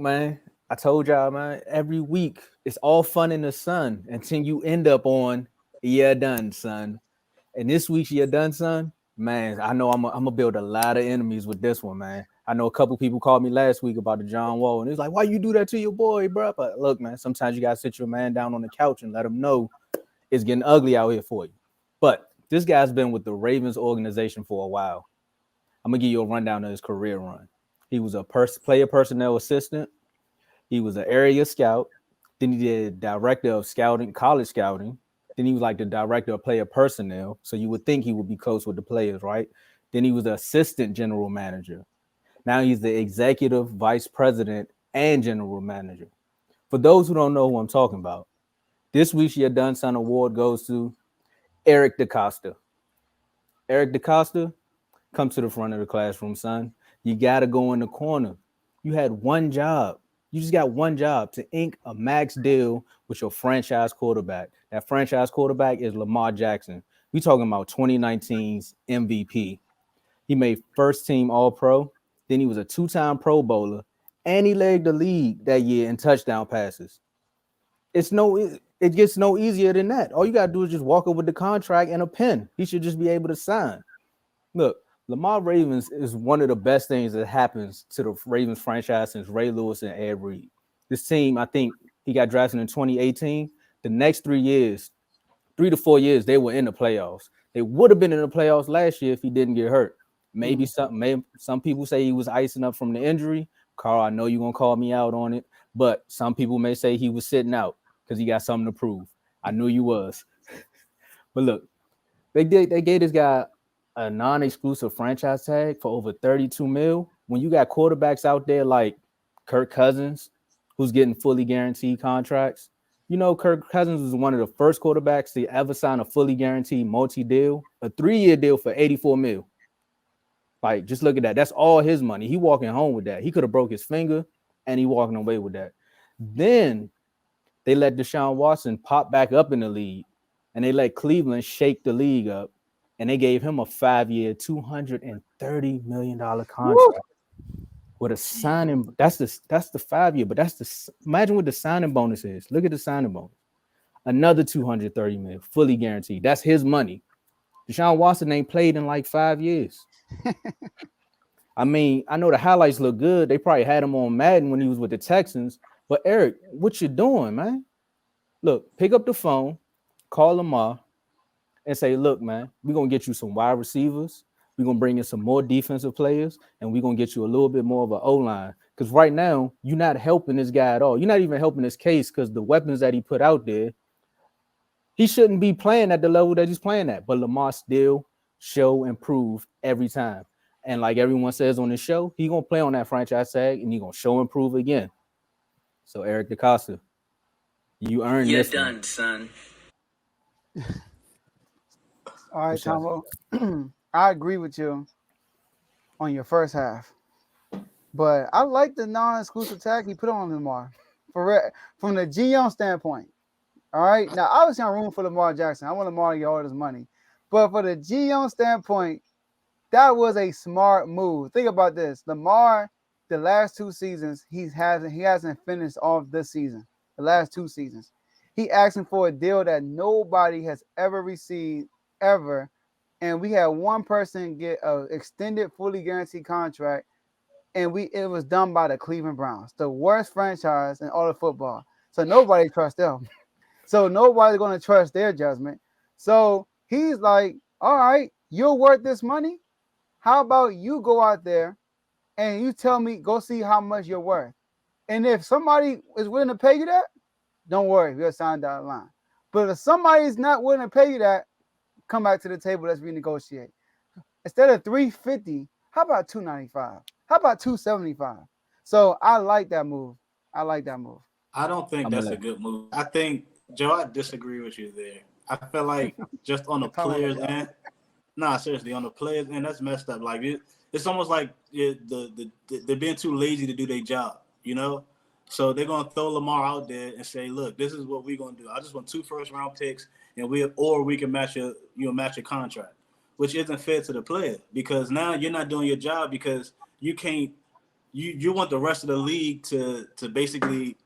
Man, I told y'all, man, every week it's all fun in the sun until you end up on "you're done, son." And this week's "you're done, son." Man, I know I'm gonna build a lot of enemies with this one, man. I know a couple people called me last week about the John Wall, and it's like, "Why you do that to your boy, bro?" But look, man, sometimes you gotta sit your man down on the couch and let him know it's getting ugly out here for you. But this guy's been with the Ravens organization for a while. I'm gonna give you a rundown of his career run. He was a player personnel assistant. He was an area scout. Then he did director of scouting, college scouting. Then he was like the director of player personnel. So you would think he would be close with the players, right? Then he was the assistant general manager. Now he's the executive vice president and general manager. For those who don't know who I'm talking about, this week's Your Done Son award goes to Eric DeCosta. Eric DeCosta, come to the front of the classroom, son. You got to go in the corner. You had one job. You just got one job to ink a max deal with your franchise quarterback. That franchise quarterback is Lamar Jackson. We talking about 2019's MVP. He made first team All Pro. Then he was a two-time Pro Bowler, and he led the league that year in touchdown passes. It gets no easier than that. All you gotta do is just walk up with the contract and a pen. He should just be able to sign. Look, Lamar Ravens is one of the best things that happens to the Ravens franchise since Ray Lewis and Ed Reed. This team, I think he got drafted in 2018. The next 3 years, 3 to 4 years, they were in the playoffs. They would have been in the playoffs last year if he didn't get hurt. Maybe some people say he was icing up from the injury. Carl, I know you're gonna call me out on it, but some people may say he was sitting out because he got something to prove. I knew you was. But look, they gave this guy a non-exclusive franchise tag for over 32 mil. When you got quarterbacks out there like Kirk Cousins, who's getting fully guaranteed contracts. You know, Kirk Cousins was one of the first quarterbacks to ever sign a fully guaranteed multi-deal, a 3-year deal for 84 mil. Like, just look at that. That's all his money. He walking home with that. He could have broke his finger and he walking away with that. Then they let Deshaun Watson pop back up in the league, and they let Cleveland shake the league up, and they gave him a 5-year, $230 million Woo! contract with a signing. That's the 5 year, but imagine what the signing bonus is. Look at the signing bonus. Another 230 million, fully guaranteed. That's his money. Deshaun Watson ain't played in like 5 years. I mean, I know the highlights look good. They probably had him on Madden when he was with the Texans. But Eric, what you doing, man? Look, pick up the phone, call Lamar, and say, look, man, we're gonna get you some wide receivers. We're gonna bring in some more defensive players, and we're gonna get you a little bit more of an O-line. Because right now, you're not helping this guy at all. You're not even helping his case because the weapons that he put out there, he shouldn't be playing at the level that he's playing at. But Lamar still show and prove every time. And like everyone says on the show, he gonna play on that franchise tag and he gonna show and prove again. So Eric DeCosta, you earned You're this one. done, son. All right, What's up? Tomo. I agree with you on your first half, but I like the non-exclusive tag he put on Lamar from the GM standpoint. All right, now obviously I'm rooting for Lamar Jackson. I want Lamar to get all this money, but for the GM standpoint, that was a smart move. Think about this: Lamar, the last 2 seasons, he hasn't finished off this season. The last 2 seasons, he asking for a deal that nobody has ever received ever, and we had one person get a extended, fully guaranteed contract, and it was done by the Cleveland Browns, the worst franchise in all of football. So nobody trusts them. So nobody's going to trust their judgment. So he's like, all right, you're worth this money. How about you go out there and you tell me, go see how much you're worth. And if somebody is willing to pay you that, don't worry, we'll sign that line. But if somebody's not willing to pay you that, come back to the table, let's renegotiate. Instead of 350, how about 295? How about 275? So I like that move. I like that move. I don't think I'm gonna that's a let good move. I think Joe, I disagree with you there. I feel like just on the I'm talking players about end, nah, seriously, on the players end, that's messed up. Like it's almost like they're being too lazy to do their job, you know. So they're gonna throw Lamar out there and say, "Look, this is what we're gonna do. I just want 2 first round picks, and we can match your contract," which isn't fair to the player because now you're not doing your job because you can't you want the rest of the league to basically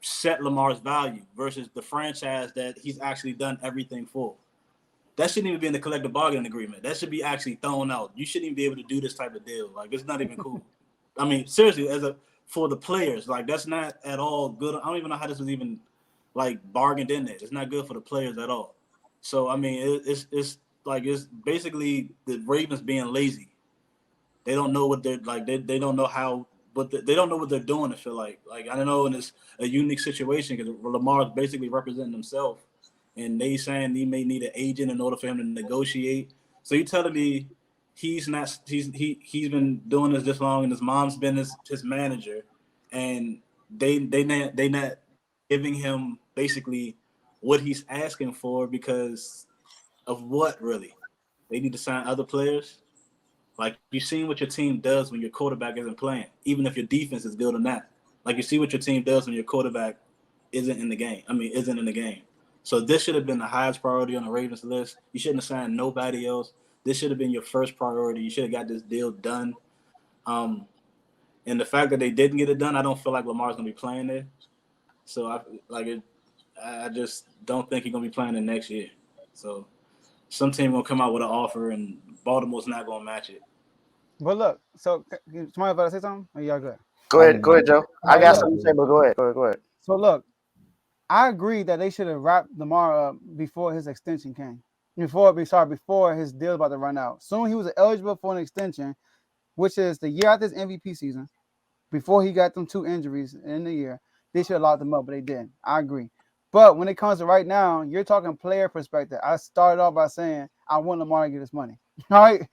set Lamar's value versus the franchise that he's actually done everything for. That shouldn't even be in the collective bargaining agreement. That should be actually thrown out. You shouldn't even be able to do this type of deal. Like, it's not even cool. I mean, seriously, for the players, like, that's not at all good. I don't even know how this was even like bargained in there. It's not good for the players at all. So I mean, it's like it's basically the Ravens being lazy. They don't know what they're like. They don't know how, but they don't know what they're doing. I feel like I don't know, and it's a unique situation because Lamar is basically representing himself, and they saying he may need an agent in order for him to negotiate. So you telling me he's not he's been doing this long, and his mom's been his manager, and they not giving him basically what he's asking for because of what really? They need to sign other players. Like, you've seen what your team does when your quarterback isn't playing, even if your defense is good or not. Like, you see what your team does when your quarterback isn't in the game. Isn't in the game. So this should have been the highest priority on the Ravens list. You shouldn't have signed nobody else. This should have been your first priority. You should have got this deal done. And the fact that they didn't get it done, I don't feel like Lamar's going to be playing there. So I just don't think he's going to be playing it next year. So some team going to come out with an offer, and Baltimore's not going to match it. But look, so somebody about to say something? Or y'all good? Go ahead, Joe. I got something to say, but go ahead. So look, I agree that they should have wrapped Lamar up before his extension came. Before his deal about to run out. Soon he was eligible for an extension, which is the year after his MVP season. Before he got them 2 injuries in the year, they should have locked him up, but they didn't. I agree. But when it comes to right now, you're talking player perspective. I started off by saying I want Lamar to get his money. All right.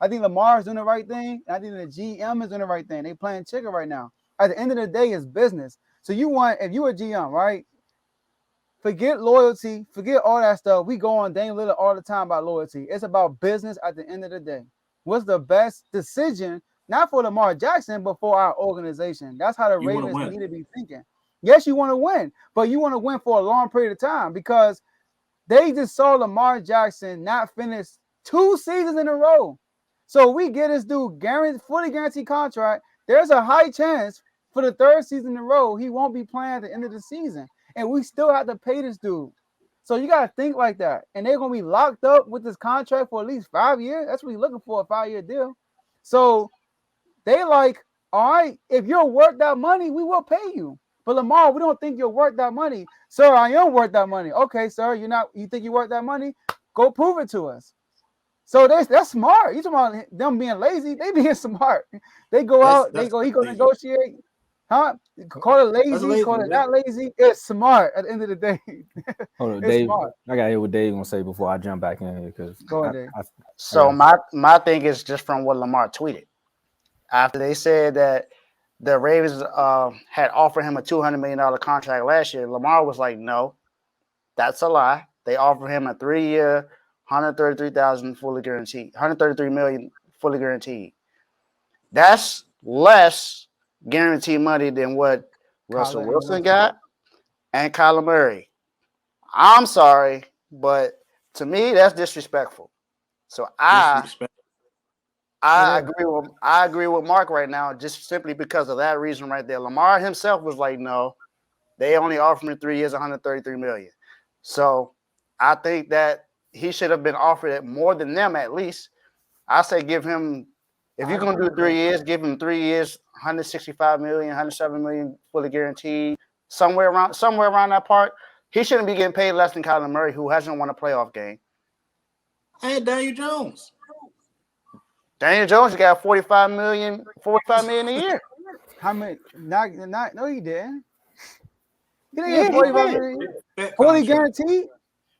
I think Lamar is doing the right thing. And I think the GM is doing the right thing. They playing chicken right now. At the end of the day, it's business. So if you a GM, right? Forget loyalty, forget all that stuff. We go on Dame Lillard all the time about loyalty. It's about business at the end of the day. What's the best decision, not for Lamar Jackson, but for our organization? That's how the Ravens need to be thinking. Yes, you want to win, but you want to win for a long period of time because they just saw Lamar Jackson not finish 2 seasons in a row. So we get this dude fully guaranteed contract. There's a high chance for the 3rd season in a row he won't be playing at the end of the season. And we still have to pay this dude. So you got to think like that. And they're going to be locked up with this contract for at least 5 years. That's what he's looking for, a 5-year deal. So they like, all right, if you're worth that money, we will pay you. But Lamar, we don't think you're worth that money. Sir, I am worth that money. Okay, sir, you think you're worth that money? Go prove it to us. So that's smart. You talking about them being lazy? They being smart. They go out, he go negotiate. Huh? Call it lazy, call it not lazy. It's smart at the end of the day. Hold on, Dave. Smart. I gotta hear what Dave gonna say before I jump back in here. Because go ahead, Dave. So my thing is just from what Lamar tweeted. After they said that the Ravens had offered him a $200 million contract last year, Lamar was like, no, that's a lie. They offered him a 3-year, $133,000 fully guaranteed, $133 million fully guaranteed. That's less guaranteed money than what Russell Wilson got and Kyler Murray. I'm sorry, but to me, that's disrespectful. So I agree with Mark right now, just simply because of that reason right there. Lamar himself was like, no, they only offered me 3 years, $133 million. So I think that he should have been offered it more than them at least. I say give him, if you're going to do 3 years, give him 3 years, $165 million, $107 million fully guaranteed, somewhere around that part. He shouldn't be getting paid less than Kyler Murray, who hasn't won a playoff game. Hey, Daniel Jones. Daniel Jones got $45 million a year. How many? No, he didn't. He didn't get $45 million. Fully guaranteed?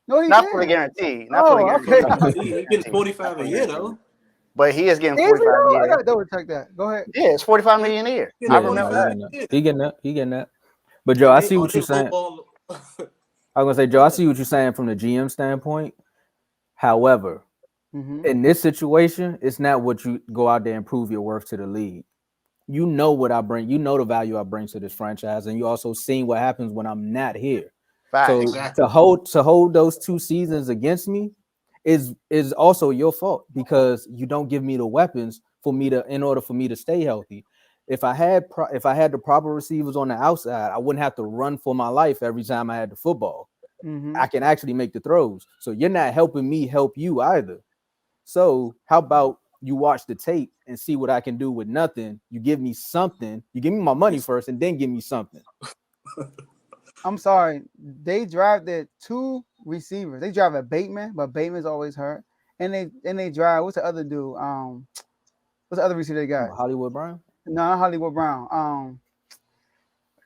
No, he not didn't. Fully guaranteed. Not fully guaranteed. Okay. He gets $45 a year though. But he is getting $45 a year. I gotta double check that. Go ahead. Yeah, it's $45 million a year. I remember that. He getting that. But Joe, I see what you're saying. I was gonna say, Joe, I see what you're saying from the GM standpoint. However, in this situation, it's not what you go out there and prove your worth to the league. You know what I bring. You know the value I bring to this franchise, and you also seen what happens when I'm not here. So to hold those 2 seasons against me is also your fault because you don't give me the weapons in order for me to stay healthy. if I had the proper receivers on the outside, I wouldn't have to run for my life every time I had the football. I can actually make the throws. So you're not helping me help you either. So how about you watch the tape and see what I can do with nothing? You give me something. You give me my money first, and then give me something. I'm sorry. They drafted 2 receivers. They drafted Bateman, but Bateman's always hurt. And they drive. What's the other dude? What's the other receiver they got? Hollywood Brown? No, not Hollywood Brown.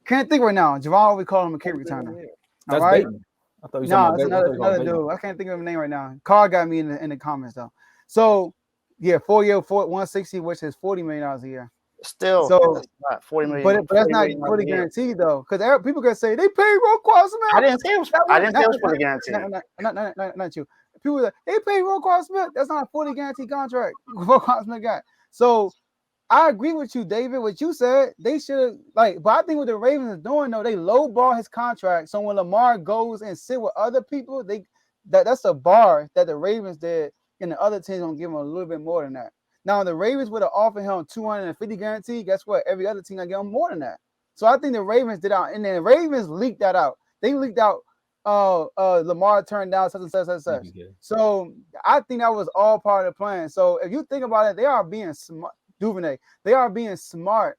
Can't think right now. Javon, we call him a kick returner. That's all right? Bateman. I thought you No, were it's another dude. I can't think of his name right now. Carr got me in the comments though. So yeah, 4-year, 160, which is $40 million a year. Still, so that's not 40 million. But that's not fully guaranteed though, because people gonna say they pay Roquan Smith. I didn't say it was fully guaranteed. Not you. People like, they pay Roquan Smith. That's not a fully guaranteed contract. Roquan Smith got. So I agree with you, David. What you said, they should but I think what the Ravens are doing though, they lowball his contract. So when Lamar goes and sit with other people, that's a bar that the Ravens did, and the other teams gonna give him a little bit more than that. Now, the Ravens would have offered him 250 guarantee. Guess what? Every other team I give him more than that. So I think the Ravens did out, and then the Ravens leaked that out. They leaked out Lamar turned down such and such and such. So I think that was all part of the plan. So if you think about it, they are being smart. Duvernay, they are being smart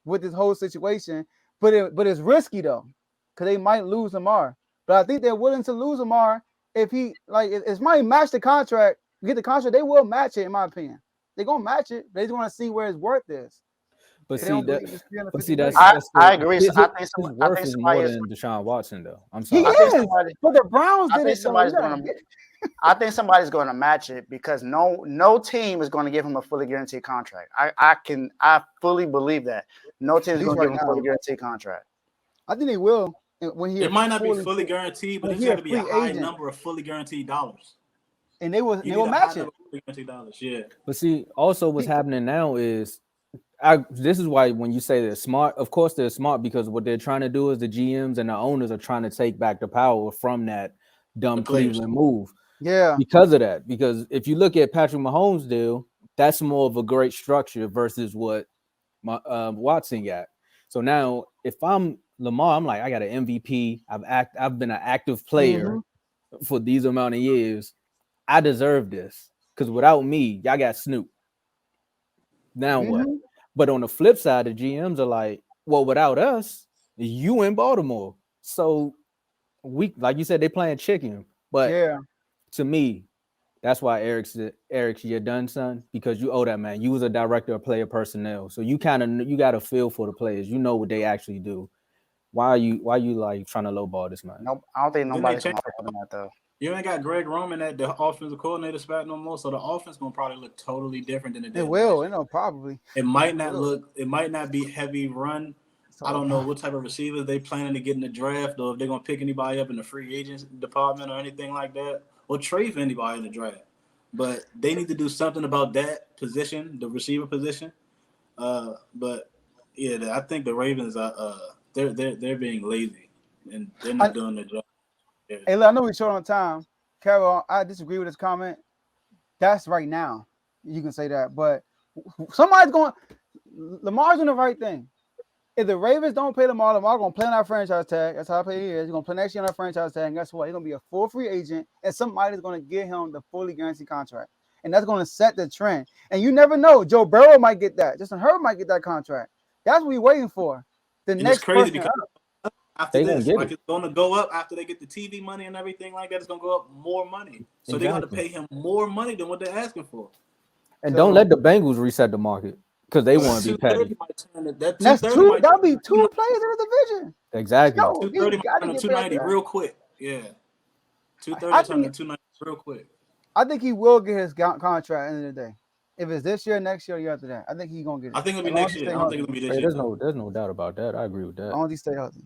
with this whole situation, but it's risky though, because they might lose Lamar. But I think they're willing to lose Lamar if he if somebody match the contract, get the contract, they will match it in my opinion. They're gonna match it. They just want to see where his worth is. But They see, don't believe that, it's but see, that's I agree. His, I think his some, worth I think is somebody more is, than Deshaun Watson, though. I'm he sorry. is, but the Browns I did think it. somebody's going to. I think somebody's going to match it because no team is going to give him a fully guaranteed contract. I fully believe that no team is going to give him a fully guaranteed contract. I think they will when he. It might not be fully guaranteed, but it's got to be a high number of fully guaranteed dollars. And they will match it. $$, yeah. But see, also what's happening now is, this is why when you say they're smart, of course they're smart, because what they're trying to do is the GMs and the owners are trying to take back the power from that dumb Cleveland move. Yeah. Because of that. Because if you look at Patrick Mahomes' deal, that's more of a great structure versus what Watson got. So now if I'm Lamar, I'm like, I got an MVP. I've been an active player for these amount of years. I deserve this, because without me, y'all got Snoop. Now what? But on the flip side, the GMs are like, well, without us, you in Baltimore. So we, like you said, they playing chicken. But to me, that's why Eric's you're done, son, because you owe that man. You was a director of player personnel, so you got a feel for the players. You know what they actually do. Why are you like trying to lowball this man? No, I don't think nobody's going to offer that though. You ain't got Greg Roman at the offensive coordinator spot no more, so the offense gonna probably look totally different than it did. It will, probably. It might not be heavy run. I don't know what type of receivers they planning to get in the draft, or if they're gonna pick anybody up in the free agents department or anything like that, or trade for anybody in the draft. But they need to do something about that position, the receiver position. But yeah, I think the Ravens are they're being lazy and they're not doing their job. Yeah. Hey, look, I know we're short on time. Carol, I disagree with this comment. That's right now. You can say that. But Lamar's doing the right thing. If the Ravens don't pay Lamar going to play on our franchise tag. That's how I pay He's going to play next year on our franchise tag. And guess what? He's going to be a full free agent, and somebody's going to give him the fully guaranteed contract. And that's going to set the trend. And you never know. Joe Burrow might get that. Justin Herbert might get that contract. That's what we're waiting for. The next it's crazy person because after this, it's going to go up after they get the TV money and everything like that. It's going to go up more money. So they're going to pay him more money than what they're asking for. And don't let the Bengals reset the market, because they want to be petty. That's two. That'll be 2 players in the division. Exactly. 230 might turn to 290 real quick. Yeah. 230 turn to 290 real quick. I think he will get his contract at the end of the day. If it's this year, next year, or year after that, I think he's gonna get it. I think it'll be next year. I don't think it'll be this year. There's no doubt about that. I agree with that. I want to stay healthy.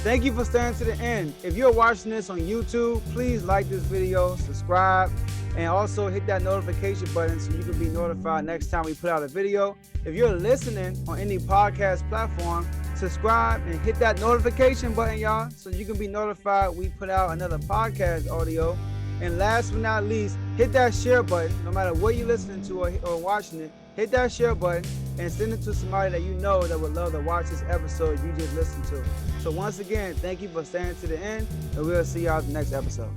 Thank you for staying to the end. If you're watching this on YouTube, please like this video, subscribe, and also hit that notification button so you can be notified next time we put out a video. If you're listening on any podcast platform, subscribe, and hit that notification button, y'all, so you can be notified we put out another podcast audio. And last but not least, hit that share button. No matter what you're listening to or watching it, hit that share button and send it to somebody that you know that would love to watch this episode you just listened to. So once again, thank you for staying to the end, and we'll see y'all at the next episode.